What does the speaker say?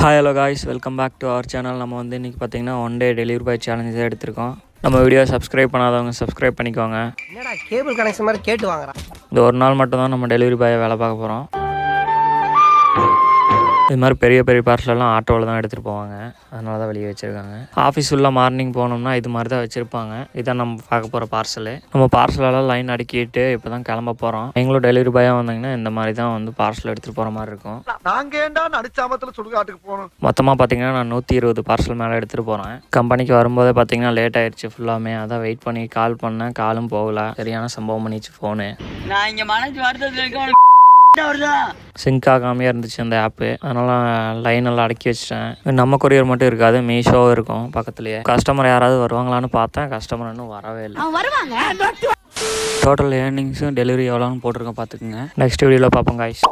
Hi hello guys, welcome back to our channel. நம்ம வந்து இன்றைக்கி பார்த்திங்கன்னா one day delivery boy challenge தான் எடுத்திருக்கோம். நம்ம வீடியோ சப்ஸ்கிரைப் பண்ணாதவங்க சப்ஸ்கிரைப் பண்ணிக்கோங்க. என்னடா கேபிள் கனெக்ஷன் மாதிரி கேட்டு வாங்குறான். இந்த ஒரு நாள் மட்டும் தான் நம்ம டெலிவரி பாயை வேலை பார்க்க போகிறோம். இது மாதிரி பெரிய பெரிய பார்சலெல்லாம் ஆட்டோவில் தான் எடுத்துகிட்டு போவாங்க, அதனால தான் வெளியே வச்சுருக்காங்க. ஆஃபீஸ் உள்ள மார்னிங் போனோம்னா இது மாதிரி தான் வச்சுருப்பாங்க. இதான் நம்ம பார்க்க போகிற பார்சலு. நம்ம பார்சலெல்லாம் லைன் அடுக்கிட்டு இப்போ தான் கிளம்ப போகிறோம். எங்களும் டெலிவரி பாயாக வந்தாங்கன்னா இந்த மாதிரி தான் வந்து பார்சல் எடுத்துகிட்டு போகிற மாதிரி இருக்கும். மொத்தமாக பார்த்தீங்கன்னா நான் 120 பார்சல் மேலே எடுத்துகிட்டு போகிறேன். கம்பெனிக்கு வரும்போதே பார்த்தீங்கன்னா லேட் ஆயிடுச்சு ஃபுல்லாமே. அதான் வெயிட் பண்ணி கால் பண்ணேன், காலும் போகல. சரியான சம்பவம் பண்ணிச்சு ஃபோனு. நான் இங்கே மனசு வருத்தத்தில் சிங்க் ஆகாமையாக இருந்துச்சு அந்த ஆப்பு. அதனால் லைன் எல்லாம் அடக்கி வச்சிட்டேன். நம்ம கொரியர் மட்டும் இருக்காது, மீஷோவும் இருக்கும் பக்கத்துலேயே. கஸ்டமர் யாராவது வருவாங்களான்னு பார்த்தேன், கஸ்டமர் இன்னும் வரவே இல்லை. டோட்டல் ஏர்னிங்ஸும் டெலிவரி எவ்வளோன்னு போட்டிருக்கேன் பார்த்துக்குங்க. நெக்ஸ்ட் வீடியோவில் பார்ப்போம் காய்ஸ்.